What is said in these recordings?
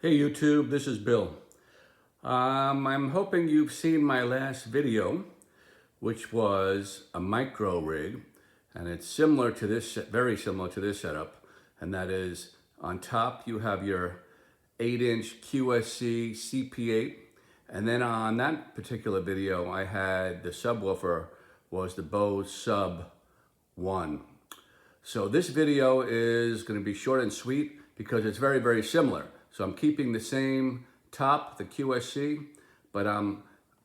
Hey YouTube, this is Bill. I'm hoping you've seen my last video, which was a micro rig, and it's similar to this, very similar to this setup, and that is on top you have your 8-inch QSC CP8, and then on that particular video I had the subwoofer was the Bose Sub1. So this video is going to be short and sweet because it's very, very similar. So I'm keeping the same top, the QSC, but I'm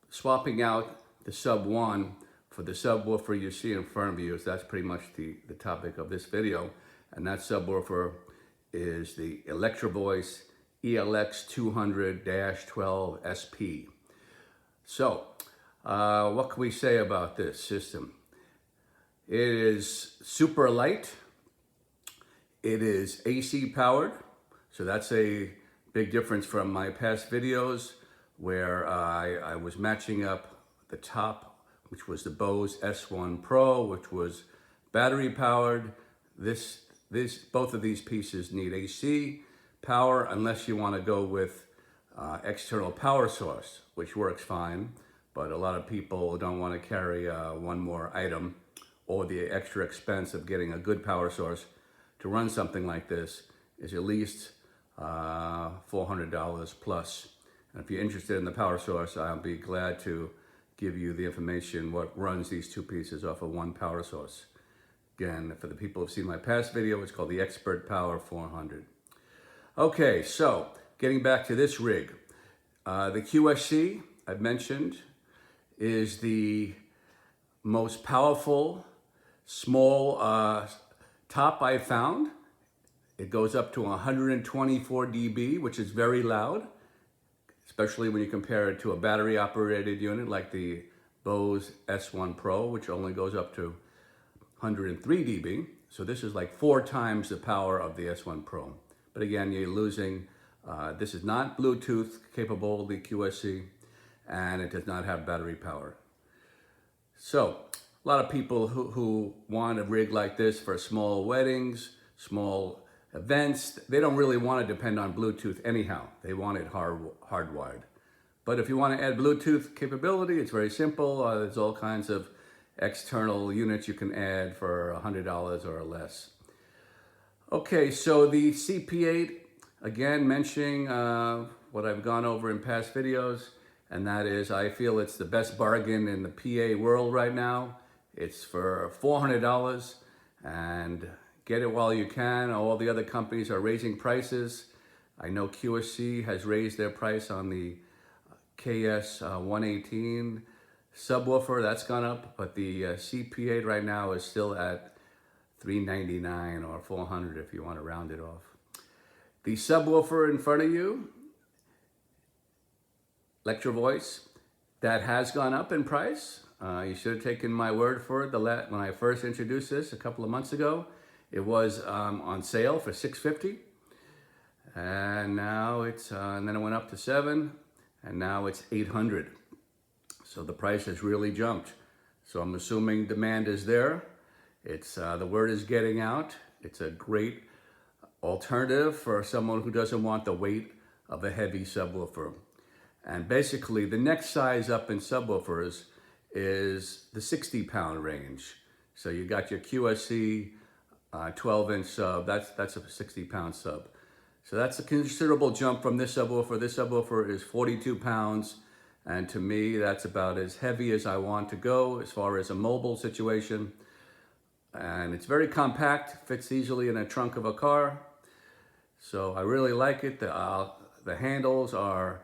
swapping out the Sub1 for the subwoofer you see in front of you. So that's pretty much the topic of this video. And that subwoofer is the Voice ELX200-12sp. So what can we say about this system? It is super light. It is AC powered. So that's a big difference from my past videos where I was matching up the top, which was the Bose S1Pro, which was battery powered. Both of these pieces need AC power unless you want to go with external power source, which works fine. But a lot of people don't want to carry one more item or the extra expense of getting a good power source to run something like this is at least $400 plus. And if you're interested in the power source, I'll be glad to give you the information what runs these two pieces off of one power source. Again, for the people who've seen my past video, it's called the Expert Power 400. Okay, so getting back to this rig. The QSC, I've mentioned, is the most powerful small top I found. It goes up to 124 dB, which is very loud, especially when you compare it to a battery operated unit like the Bose S1Pro, which only goes up to 103 dB. So this is like 4 times the power of the S1Pro. But again, you're losing, this is not Bluetooth capable, the QSC, and it does not have battery power. So a lot of people who want a rig like this for small weddings, small events, they don't really want to depend on Bluetooth anyhow. They want it hardwired. But if you want to add Bluetooth capability, it's very simple. There's all kinds of external units you can add for $100 or less. Okay, so the CP8, again, mentioning what I've gone over in past videos, and that is I feel it's the best bargain in the PA world right now. It's for $400, and get it while you can. All the other companies are raising prices. I know QSC has raised their price on the KS118 subwoofer. That's gone up, but the CP8 right now is still at $399 or $400 if you want to round it off. The subwoofer in front of you, Voice, that has gone up in price. You should have taken my word for it when I first introduced this a couple of months ago. It was on sale for $650, and now it's, and then it went up to $700, and now it's $800. So the price has really jumped. So I'm assuming demand is there. It's the word is getting out. It's a great alternative for someone who doesn't want the weight of a heavy subwoofer. And basically, the next size up in subwoofers is the 60-pound range. So you got your QSC 12-inch sub, that's a 60-pound sub. So that's a considerable jump from this subwoofer. This subwoofer is 42 pounds, and to me, that's about as heavy as I want to go as far as a mobile situation. And it's very compact, fits easily in a trunk of a car. So I really like it. The handles are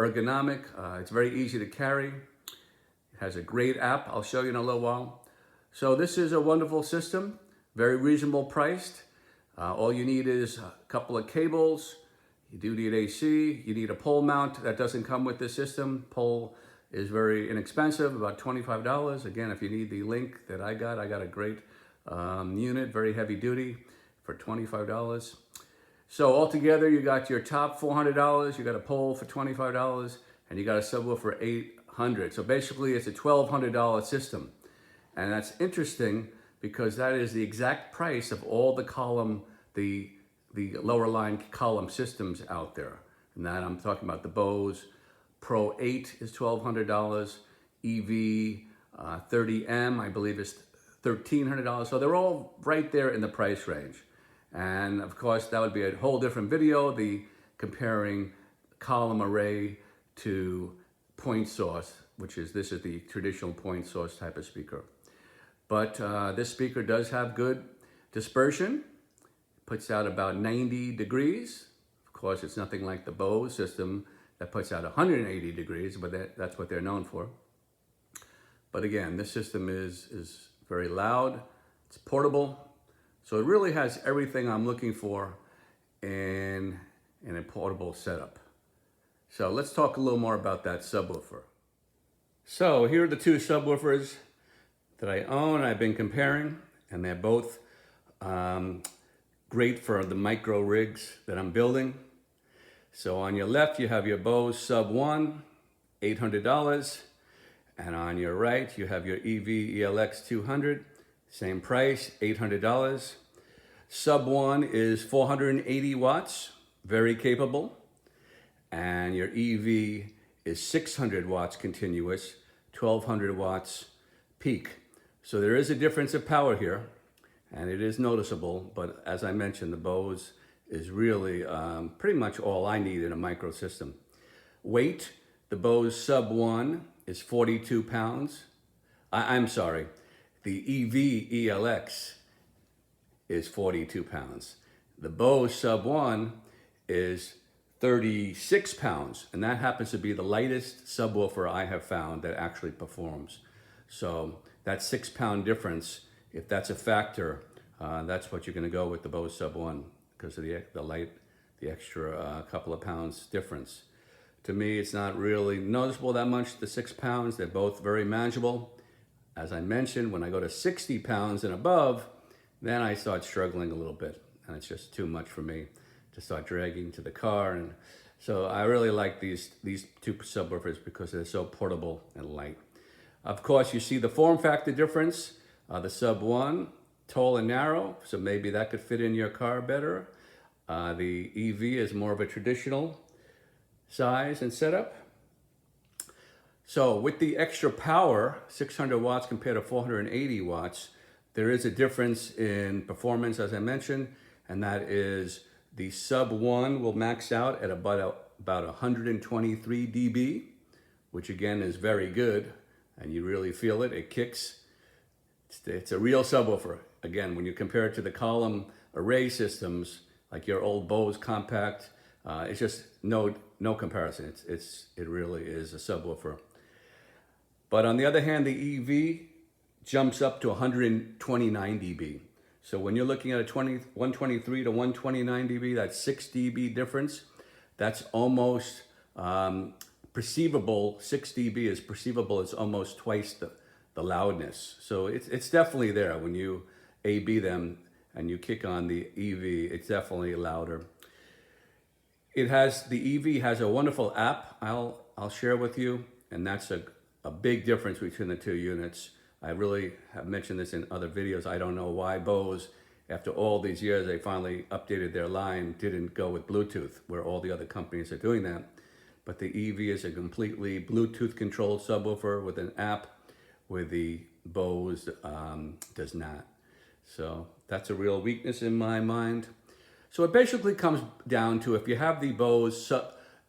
ergonomic. It's very easy to carry. It has a great app I'll show you in a little while. So this is a wonderful system. Very reasonable priced. All you need is a couple of cables. You do need AC. You need a pole mount. That doesn't come with this system. Pole is very inexpensive, about $25. Again, if you need the link that I got a great unit, very heavy duty for $25. So altogether, you got your top $400, you got a pole for $25, and you got a subwoofer for $800. So basically, it's a $1,200 system. And that's interesting because that is the exact price of all the the lower line column systems out there. And that I'm talking about the Bose Pro 8 is $1,200. EV 30M, I believe, is $1,300. So they're all right there in the price range. And of course, that would be a whole different video, the comparing column array to point source, this is the traditional point source type of speaker. But this speaker does have good dispersion, puts out about 90 degrees. Of course, it's nothing like the Bose system that puts out 180 degrees, but that's what they're known for. But again, this system is very loud, it's portable, so it really has everything I'm looking for in a portable setup. So let's talk a little more about that subwoofer. So here are the two subwoofers that I own, I've been comparing, and they're both great for the micro rigs that I'm building. So on your left, you have your Bose Sub1, $800. And on your right, you have your EV ELX200, same price, $800. Sub1 is 480 watts, very capable. And your EV is 600 watts continuous, 1200 watts peak. So there is a difference of power here, and it is noticeable. But as I mentioned, the Bose is really pretty much all I need in a micro system. Weight, the Bose Sub1 is 42 pounds. I'm sorry, the EV ELX is 42 pounds. The Bose Sub1 is 36 pounds, and that happens to be the lightest subwoofer I have found that actually performs. So that 6 pound difference, if that's a factor, that's what you're gonna go with the Bose Sub1 because of the extra couple of pounds difference. To me, it's not really noticeable that much, the 6 pounds. They're both very manageable. As I mentioned, when I go to 60 pounds and above, then I start struggling a little bit, and it's just too much for me to start dragging to the car. And so I really like these two subwoofers because they're so portable and light. Of course, you see the form factor difference. The Sub1, tall and narrow, so maybe that could fit in your car better. The EV is more of a traditional size and setup. So with the extra power, 600 watts compared to 480 watts, there is a difference in performance, as I mentioned, and that is the Sub1 will max out at about 123 dB, which again is very good, and you really feel it. It kicks. It's a real subwoofer. Again, when you compare it to the column array systems, like your old Bose Compact, it's just no comparison. It really is a subwoofer. But on the other hand, the EV jumps up to 129 dB. So when you're looking at a 123 to 129 dB, that's 6 dB difference. That's almost perceivable. 6 dB is perceivable. It's almost twice the loudness. So it's definitely there. When you A/B them and you kick on the EV, it's definitely louder. The EV has a wonderful app I'll share with you, and that's a big difference between the two units. I really have mentioned this in other videos. I don't know why Bose, after all these years, they finally updated their line, didn't go with Bluetooth, where all the other companies are doing that. But the EV is a completely Bluetooth controlled subwoofer with an app, where the Bose does not. So that's a real weakness in my mind. So it basically comes down to, if you have the Bose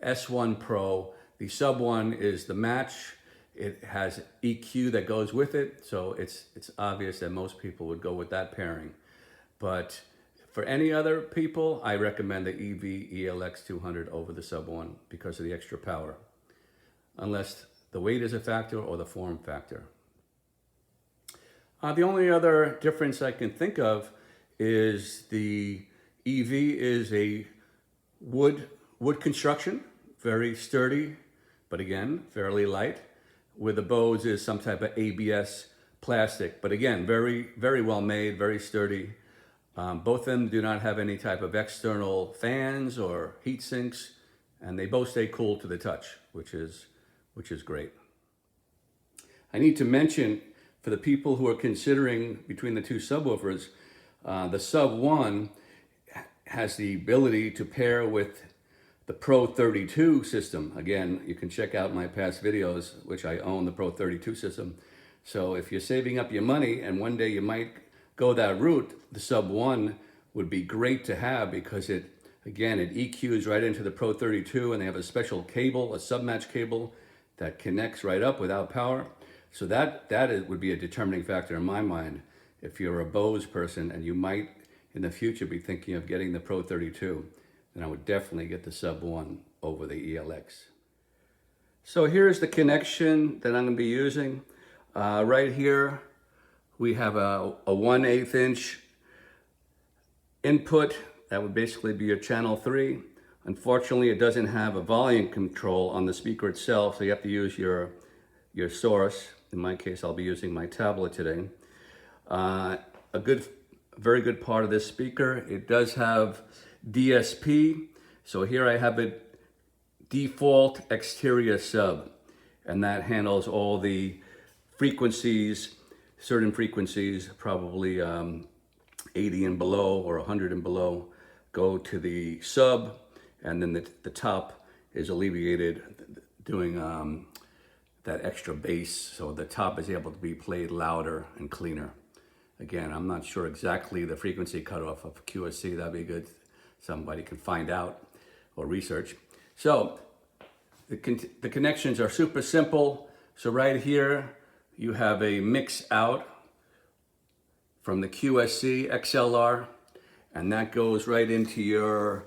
S1Pro, the Sub1 is the match. It has EQ that goes with it, so it's obvious that most people would go with that pairing. But for any other people, I recommend the EV ELX200 over the Sub1 because of the extra power, unless the weight is a factor or the form factor. The only other difference I can think of is the EV is a wood construction, very sturdy, but again, fairly light. Where the Bose is some type of ABS plastic, but again, very, very well made, very sturdy. Both of them do not have any type of external fans or heat sinks, and they both stay cool to the touch, which is great. I need to mention, for the people who are considering between the two subwoofers, the Sub1 has the ability to pair with the Pro 32 system. Again, you can check out my past videos, which I own the Pro 32 system. So if you're saving up your money and one day you might go that route, the Sub1 would be great to have because it EQs right into the Pro 32, and they have a special cable, a sub-match cable that connects right up without power. So that would be a determining factor in my mind if you're a Bose person and you might in the future be thinking of getting the Pro 32. Then I would definitely get the Sub1 over the ELX. So here's the connection that I'm going to be using. Right here, we have a 1/8 inch input. That would basically be your channel 3. Unfortunately, it doesn't have a volume control on the speaker itself, so you have to use your source. In my case, I'll be using my tablet today. Very good part of this speaker, it does have DSP. So here I have a default exterior sub, and that handles all the frequencies, certain frequencies, probably 80 and below or 100 and below, go to the sub, and then the top is alleviated doing that extra bass, so the top is able to be played louder and cleaner. Again, I'm not sure exactly the frequency cutoff of QSC. That'd be good. Somebody can find out or research. So the connections are super simple. So right here, you have a mix out from the QSC XLR, and that goes right into your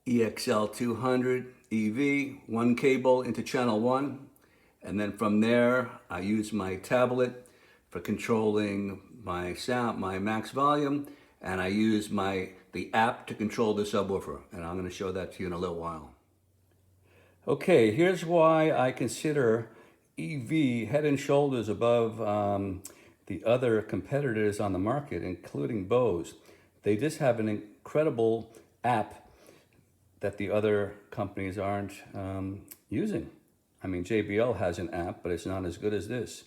EXL200 EV, one cable into channel 1. And then from there, I use my tablet for controlling my sound, my max volume, and I use the app to control the subwoofer. And I'm going to show that to you in a little while. Okay, here's why I consider EV head and shoulders above the other competitors on the market, including Bose. They just have an incredible app that the other companies aren't using. I mean, JBL has an app, but it's not as good as this.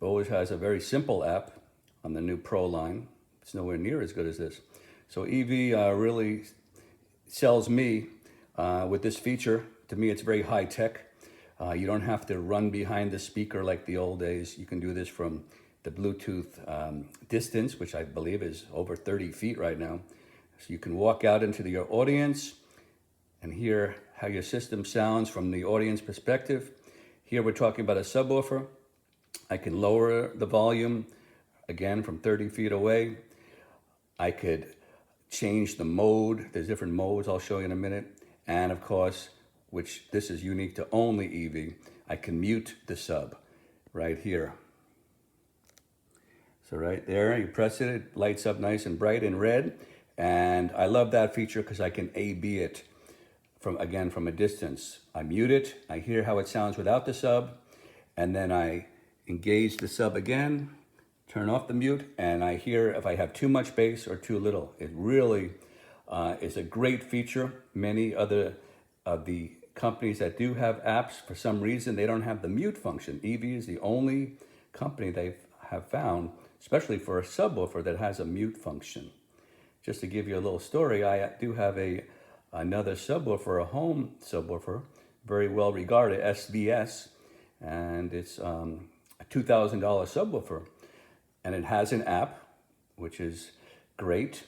Bose has a very simple app on the new Pro line. It's nowhere near as good as this. So EV really sells me with this feature. To me, it's very high tech. You don't have to run behind the speaker like the old days. You can do this from the Bluetooth distance, which I believe is over 30 feet right now. So you can walk out into your audience and hear how your system sounds from the audience perspective. Here we're talking about a subwoofer. I can lower the volume, again, from 30 feet away. I could change the mode. There's different modes I'll show you in a minute. And of course, which this is unique to only EV, I can mute the sub right here. So right there, you press it, it lights up nice and bright in red. And I love that feature because I can A/B it from a distance. I mute it, I hear how it sounds without the sub, and then I engage the sub again, turn off the mute, and I hear if I have too much bass or too little. It really is a great feature. Many other of the companies that do have apps, for some reason, they don't have the mute function. EV is the only company they have found, especially for a subwoofer, that has a mute function. Just to give you a little story, I do have another subwoofer, a home subwoofer, very well regarded, SVS, and it's a $2,000 subwoofer. And it has an app, which is great,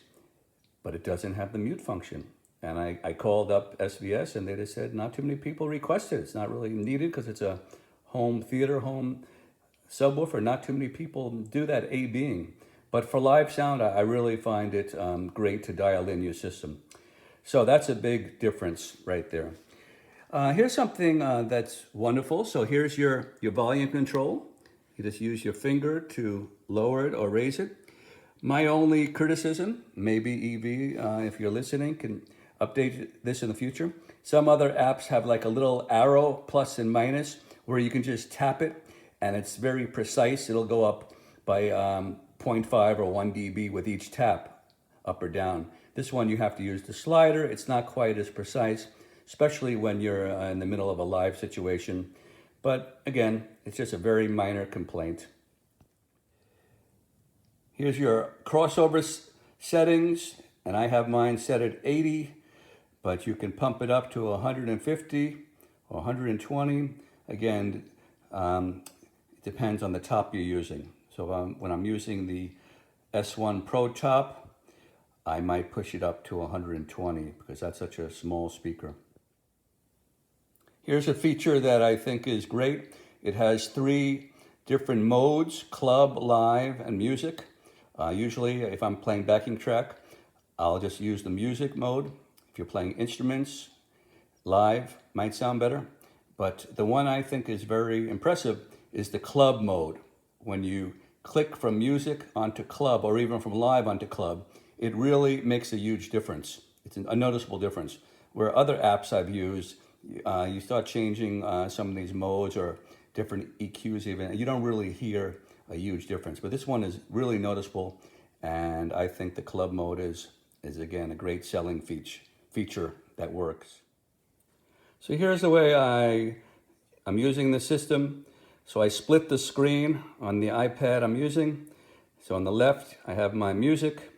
but it doesn't have the mute function. And I called up SVS and they just said not too many people requested it. It's not really needed because it's a home theater, home subwoofer. Not too many people do that A/Bing. But for live sound, I really find it great to dial in your system. So that's a big difference right there. Here's something that's wonderful. So here's your volume control. You just use your finger to lower it or raise it. My only criticism, maybe EV, if you're listening, can update this in the future. Some other apps have like a little arrow, plus and minus, where you can just tap it and it's very precise. It'll go up by 0.5 or 1 dB with each tap, up or down. This one you have to use the slider. It's not quite as precise, especially when you're in the middle of a live situation. But again, it's just a very minor complaint. Here's your crossover settings, and I have mine set at 80, but you can pump it up to 150 or 120. Again, it depends on the top you're using. So when I'm using the S1 Pro top, I might push it up to 120 because that's such a small speaker. Here's a feature that I think is great. It has 3 different modes: club, live, and music. Usually if I'm playing backing track, I'll just use the music mode. If you're playing instruments, live might sound better. But the one I think is very impressive is the club mode. When you click from music onto club, or even from live onto club, it really makes a huge difference. It's a noticeable difference. Where other apps I've used, you start changing some of these modes or different EQs even, you don't really hear a huge difference. But this one is really noticeable, and I think the club mode is again a great selling feature that works. So here's the way I'm using the system. So I split the screen on the iPad I'm using. So on the left, I have my music,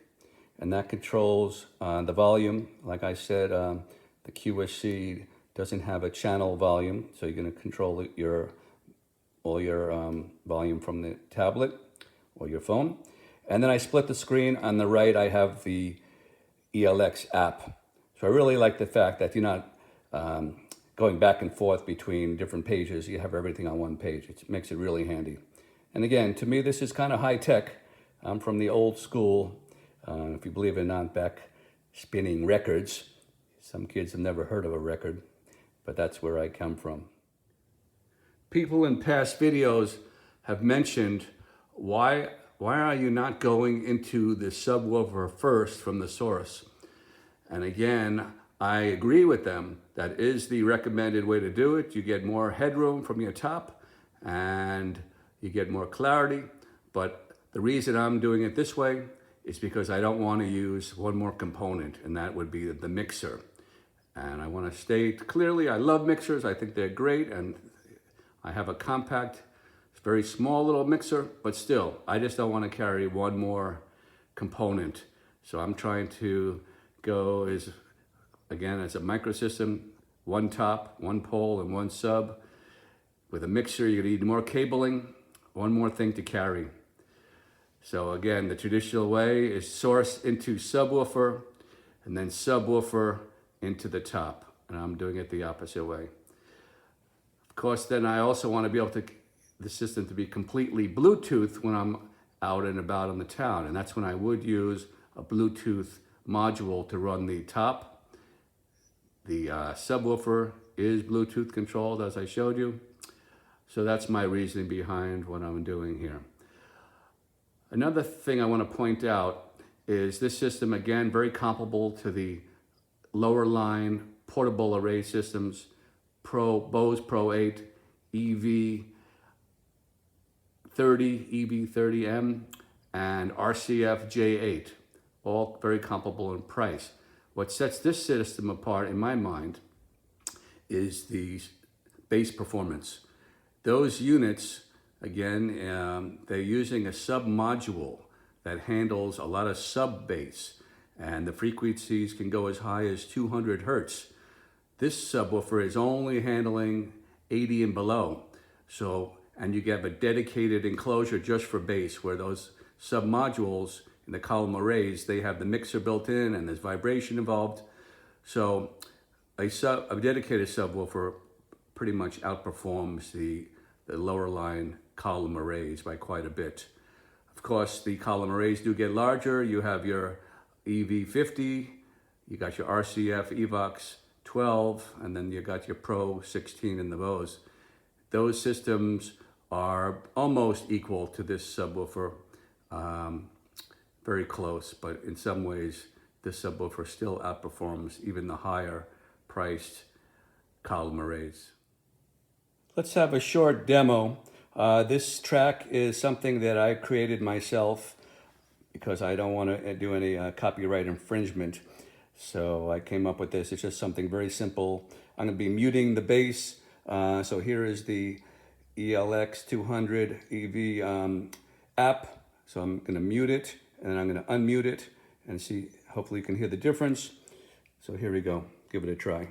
and that controls the volume. Like I said, the QSC doesn't have a channel volume, so you're going to control all your volume from the tablet or your phone. And then I split the screen. On the right, I have the ELX app. So I really like the fact that you're not going back and forth between different pages. You have everything on one page. It makes it really handy. And again, to me, this is kind of high tech. I'm from the old school, if you believe it or not, back spinning records. Some kids have never heard of a record, but that's where I come from. People in past videos have mentioned, why are you not going into the subwoofer first from the source? And again, I agree with them. That is the recommended way to do it. You get more headroom from your top and you get more clarity. But the reason I'm doing it this way is because I don't want to use one more component, and that would be the mixer. And I want to state clearly, I love mixers. I think they're great, and I have a compact, very small little mixer, but still, I just don't want to carry one more component. So I'm trying to go as a microsystem, one top, one pole, and one sub. With a mixer, you need more cabling, one more thing to carry. So again, the traditional way is source into subwoofer, and then subwoofer into the top. And I'm doing it the opposite way. Of course, then I also want to be able to, the system to be completely Bluetooth when I'm out and about in the town. And that's when I would use a Bluetooth module to run the top. The subwoofer is Bluetooth controlled, as I showed you. So that's my reasoning behind what I'm doing here. Another thing I want to point out is this system, again, very comparable to the lower line portable array systems, Bose Pro 8, EV 30M, and RCF J8, all very comparable in price. What sets this system apart, in my mind, is the bass performance. Those units, again, they're using a sub module that handles a lot of sub bass, and the frequencies can go as high as 200 hertz. This subwoofer is only handling 80 and below. So, and you get a dedicated enclosure just for bass, where those sub modules in the column arrays, they have the mixer built in and there's vibration involved. So a dedicated subwoofer pretty much outperforms the lower line column arrays by quite a bit. Of course, the column arrays do get larger. You have your EV50, you got your RCF EVOX 12, and then you got your Pro 16 in the Bose. Those systems are almost equal to this subwoofer, very close, but in some ways, this subwoofer still outperforms even the higher priced column arrays. Let's have a short demo. This track is something that I created myself because I don't want to do any copyright infringement. So I came up with this. It's just something very simple. I'm going to be muting the bass. So here is the ELX200 EV app. So I'm going to mute it, and then I'm going to unmute it, and see, hopefully you can hear the difference. So here we go, give it a try.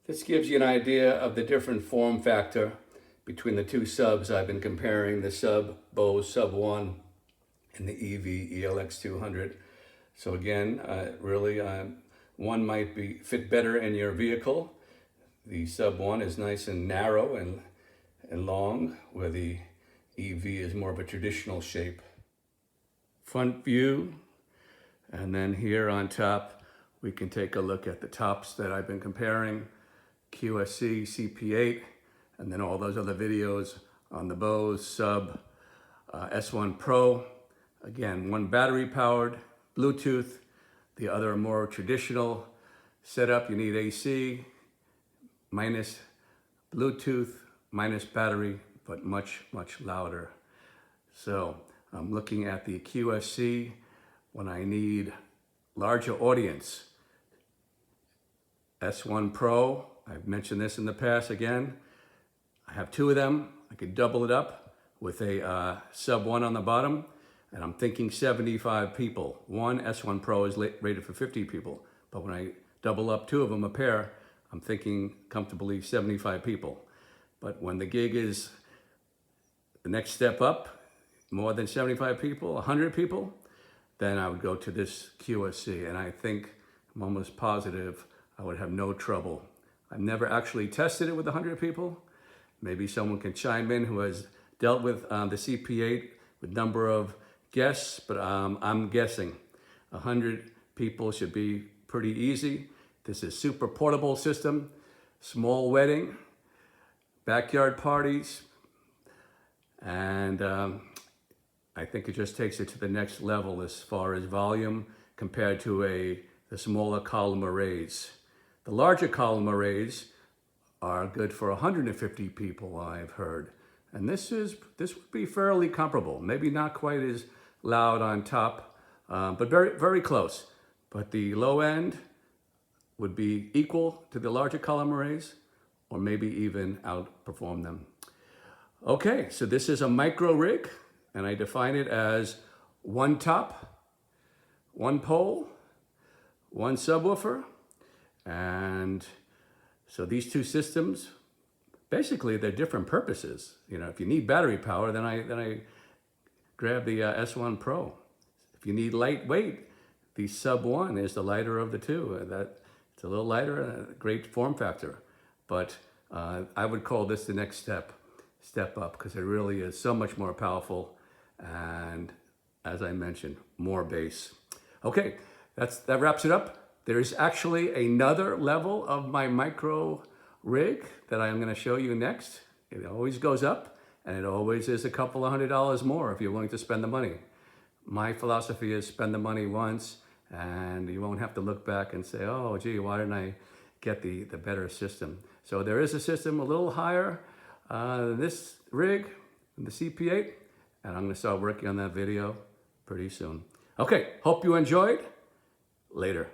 This gives you an idea of the different form factor between the two subs I've been comparing, the Bose Sub1 and the EV ELX200. So again, really, one might fit better in your vehicle. The Sub1 is nice and narrow and long, where the EV is more of a traditional shape. Front view, and then here on top, we can take a look at the tops that I've been comparing. QSC, CP8, and then all those other videos on the Bose S1Pro. Again, one battery powered, Bluetooth, the other more traditional setup. You need AC, minus Bluetooth, minus battery, but much, much louder. So I'm looking at the QSC when I need larger audience. S1Pro, I've mentioned this in the past again. I have two of them. I could double it up with a Sub1 on the bottom, and I'm thinking 75 people. One S1Pro is rated for 50 people, but when I double up two of them, a pair, I'm thinking comfortably 75 people. But when the gig is the next step up, more than 75 people, 100 people, then I would go to this QSC, and I think, I'm almost positive, I would have no trouble. I've never actually tested it with 100 people. Maybe someone can chime in who has dealt with the CP8 with number of guests, but I'm guessing 100 people should be pretty easy. This is super portable system, small wedding, backyard parties, and I think it just takes it to the next level as far as volume compared to the smaller column arrays. The larger column arrays are good for 150 people, I've heard. And this would be fairly comparable. Maybe not quite as loud on top, but very, very close. But the low end would be equal to the larger column arrays, or maybe even outperform them. Okay, so this is a micro rig, and I define it as one top, one pole, one subwoofer, and so these two systems, basically they're different purposes. You know, if you need battery power, then I grab the S1Pro. If you need lightweight, the Sub1 is the lighter of the two. It's a little lighter, a great form factor. But I would call this the next step. step up because it really is so much more powerful. And as I mentioned, more bass. Okay, that wraps it up. There's actually another level of my micro rig that I'm going to show you next. It always goes up, and it always is a couple of $100 more if you're willing to spend the money. My philosophy is spend the money once, and you won't have to look back and say, oh, gee, why didn't I get the better system? So there is a system a little higher than this rig, the CP8, and I'm going to start working on that video pretty soon. Okay, hope you enjoyed. Later.